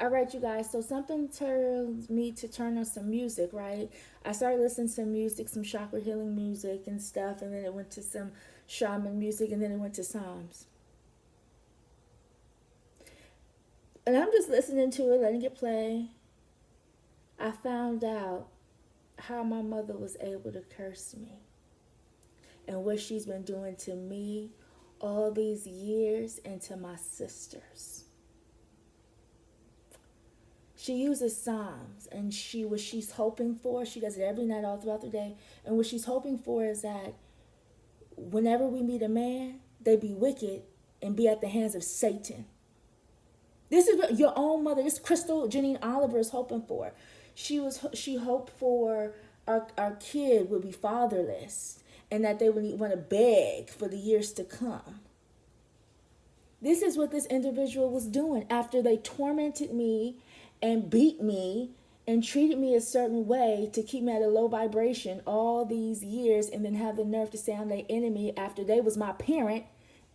All right, you guys. So something tells me to turn on some music, right? I started listening to music, some chakra healing music and stuff, and then it went to some shaman music, and then it went to psalms. And I'm just listening to it, letting it play. I found out how my mother was able to curse me and what she's been doing to me all these years and to my sisters. She uses psalms, and what she's hoping for, she does it every night all throughout the day, and what she's hoping for is that whenever we meet a man, they be wicked and be at the hands of Satan. This is what your own mother, this Crystal Janine Oliver is hoping for. She hoped for our kid would be fatherless and that they would want to beg for the years to come. This is what this individual was doing after they tormented me and beat me and treated me a certain way to keep me at a low vibration all these years, and then have the nerve to say I'm their enemy after they was my parent.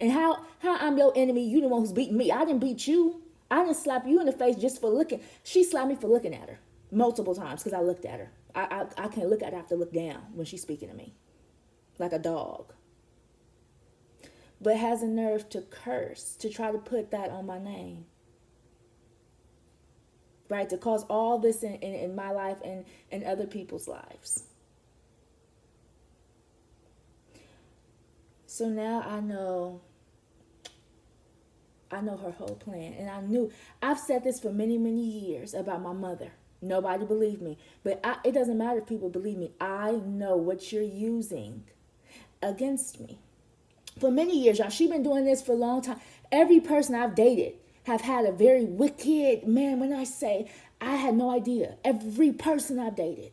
And how I'm your enemy? You the one who's beating me. I didn't beat you. I didn't slap you in the face just for looking. She slapped me for looking at her multiple times because I looked at her. I can't look at her. I have to look down when she's speaking to me like a dog. But has a nerve to curse, to try to put that on my name. Right? To cause all this in my life and in other people's lives. So now I know her whole plan. And I've said this for many, many years about my mother. Nobody believed me. But it doesn't matter if people believe me. I know what you're using against me. For many years, y'all, she's been doing this for a long time. Every person I've dated have had a very wicked, man, when I say, I had no idea. Every person I've dated.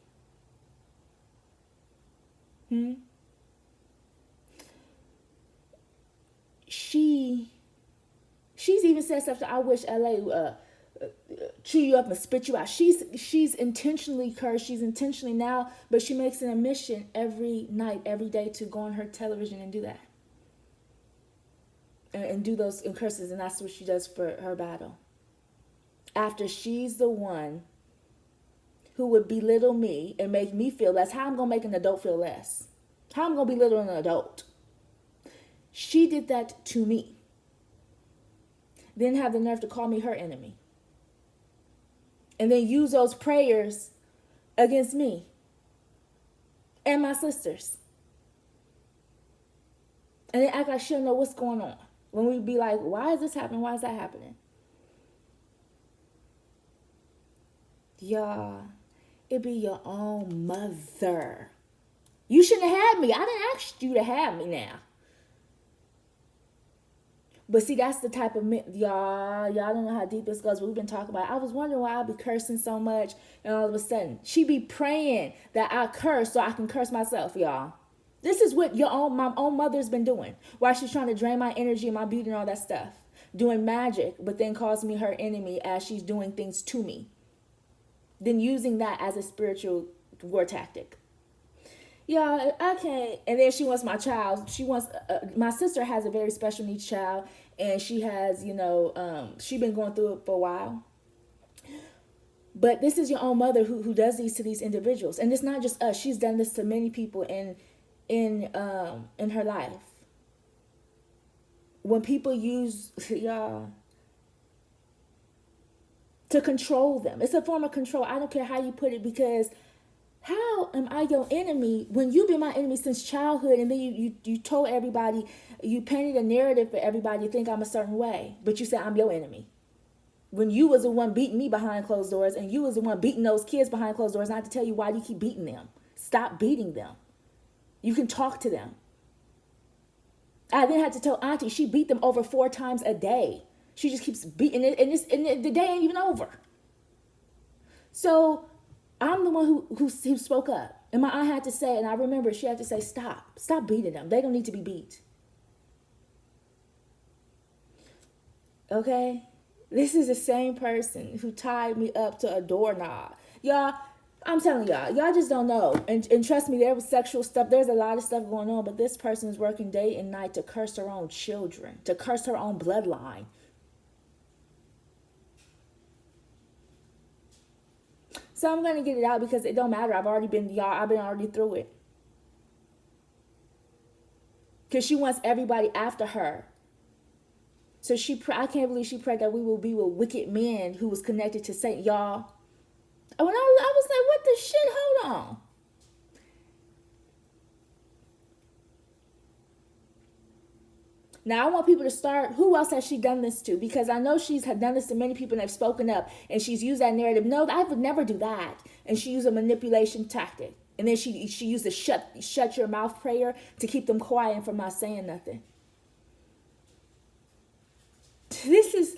She's even said stuff that I wish LA chew you up and spit you out. She's intentionally cursed. She's intentionally now, but she makes an admission every night, every day to go on her television and do that. And do those curses, and that's what she does for her battle. After she's the one who would belittle me and make me feel less. How I'm going to make an adult feel less? How I'm going to belittle an adult? She did that to me. Then have the nerve to call me her enemy. And then use those prayers against me and my sisters. And then act like she don't know what's going on. When we be like, why is this happening? Why is that happening? Y'all, it be your own mother. You shouldn't have had me. I didn't ask you to have me now. But see, that's the type of y'all don't know how deep this goes. But we've been talking about it. I was wondering why I'd be cursing so much, and all of a sudden she be praying that I curse so I can curse myself, y'all. This is what my own mother's been doing. While she's trying to drain my energy, my beauty, and all that stuff. Doing magic, but then calls me her enemy as she's doing things to me. Then using that as a spiritual war tactic. Y'all, I can't. And then she wants my child. She wants, my sister has a very special needs child. And she has, she been going through it for a while. But this is your own mother who does these to these individuals. And it's not just us. She's done this to many people in her life. When people use y'all to control them, it's a form of control. I don't care how you put it, because how am I your enemy when you've been my enemy since childhood, and then you told everybody, you painted a narrative for everybody to think I'm a certain way, but you said I'm your enemy. When you was the one beating me behind closed doors, and you was the one beating those kids behind closed doors, and I had to tell you, why do you keep beating them? Stop beating them. You can talk to them. I then had to tell Auntie she beat them over 4 times a day. She just keeps beating it, and the day ain't even over. So I'm the one who spoke up. And my aunt had to say, and I remember she had to say, stop beating them. They don't need to be beat. Okay? This is the same person who tied me up to a doorknob. Y'all, I'm telling y'all just don't know. And trust me, there was sexual stuff. There's a lot of stuff going on, but this person is working day and night to curse her own children, to curse her own bloodline. So I'm going to get it out because it don't matter. I've been already through it. Because she wants everybody after her. So I can't believe she prayed that we will be with wicked men who was connected to Satan. Y'all, when I was like, what the shit? Hold on. Now, I want people to start, who else has she done this to? Because I know she's done this to many people and they've spoken up and she's used that narrative. No, I would never do that. And she used a manipulation tactic. And then she used a shut your mouth prayer to keep them quiet and from not saying nothing. This is,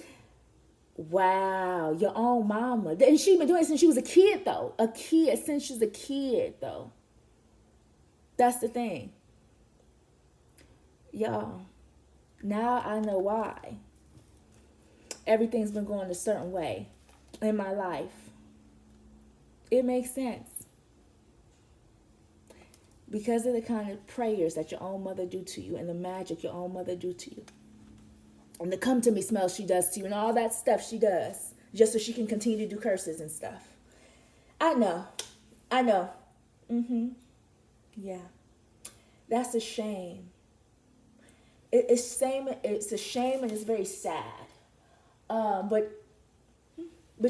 wow, your own mama. And she's been doing it since she was a kid, though. Since she was a kid, though. That's the thing. Y'all. Now I know why everything's been going a certain way in my life. It makes sense. Because of the kind of prayers that your own mother do to you and the magic your own mother do to you. And the come to me smell she does to you and all that stuff she does just so she can continue to do curses and stuff. I know. Yeah. That's a shame. It's a shame and it's very sad. But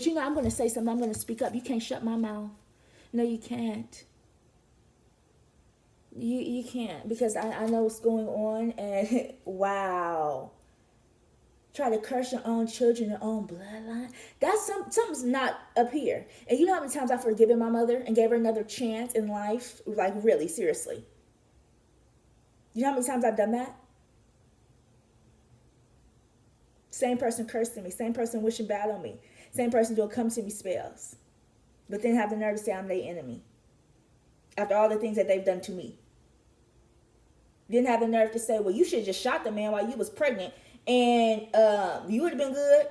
you know, I'm going to say something. I'm going to speak up. You can't shut my mouth. No, you can't. You can't, because I know what's going on, and wow. Try to curse your own children, your own bloodline. That's something's not up here. And you know how many times I've forgiven my mother and gave her another chance in life? Like, really, seriously. You know how many times I've done that? Same person cursing me. Same person wishing bad on me. Same person doing come to me spells. But then have the nerve to say I'm their enemy. After all the things that they've done to me. Didn't have the nerve to say, well, you should have just shot the man while you was pregnant. And you would have been good.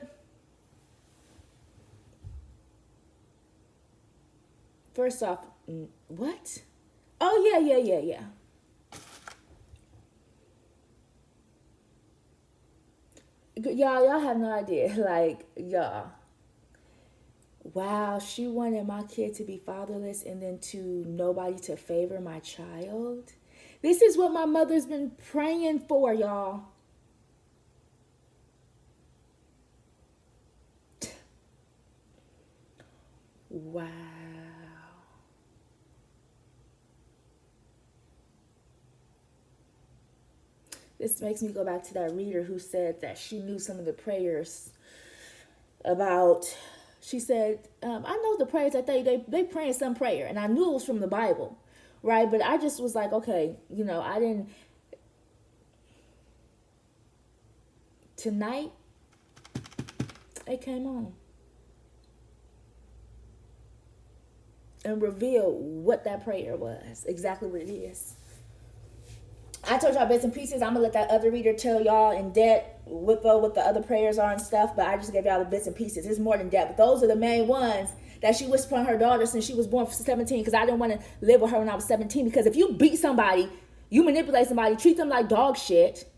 First off, what? Oh, yeah. Y'all have no idea. Like, y'all. Wow, she wanted my kid to be fatherless and then to nobody to favor my child. This is what my mother's been praying for, y'all. Wow. This makes me go back to that reader who said that she knew some of the prayers about, she said, I know the prayers that they praying some prayer, and I knew it was from the Bible, right? But I just was like, okay, you know, I didn't, tonight, it came on. And revealed what that prayer was, exactly what it is. I told y'all bits and pieces. I'm going to let that other reader tell y'all in depth what the other prayers are and stuff, but I just gave y'all the bits and pieces. It's more than depth, but those are the main ones that she whispered on her daughter since she was born for 17, because I didn't want to live with her when I was 17, because if you beat somebody, you manipulate somebody, treat them like dog shit,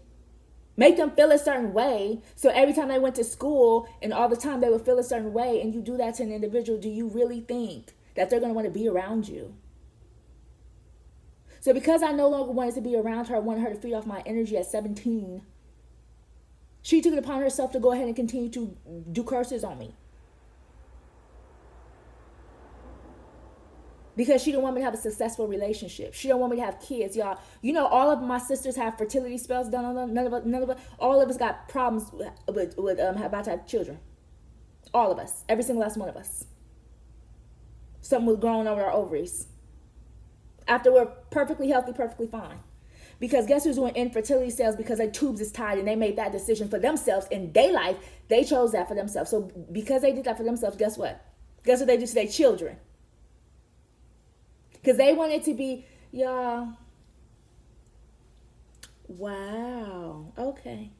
make them feel a certain way, so every time they went to school and all the time they would feel a certain way, and you do that to an individual, do you really think that they're going to want to be around you? So because I no longer wanted to be around her, I wanted her to feed off my energy at 17, she took it upon herself to go ahead and continue to do curses on me. Because she didn't want me to have a successful relationship. She don't want me to have kids, y'all. You know, all of my sisters have fertility spells done on them. None of us, all of us got problems with about to have children. All of us, every single last one of us. Something was growing over our ovaries. After we're perfectly healthy, perfectly fine. Because guess who's doing infertility cells because their tubes is tied, and they made that decision for themselves in their life. They chose that for themselves. So because they did that for themselves, guess what? Guess what they do to their children? Because they wanted to be, y'all. Wow. Okay.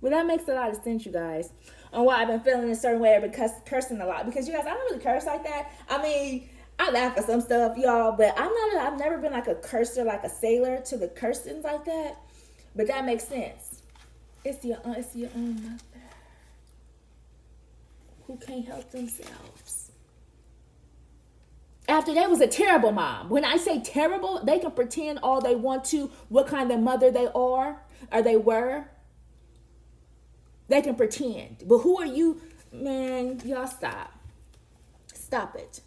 Well, that makes a lot of sense, you guys, on why I've been feeling a certain way. I've been cursing a lot. Because you guys, I don't really curse like that. I mean, I laugh at some stuff, y'all, but I've never been like a cursor, like a sailor to the cursings like that. But that makes sense. It's your own mother who can't help themselves. After they was a terrible mom. When I say terrible, they can pretend all they want to what kind of mother they are or they were. They can pretend. But who are you? Man, y'all stop. Stop it.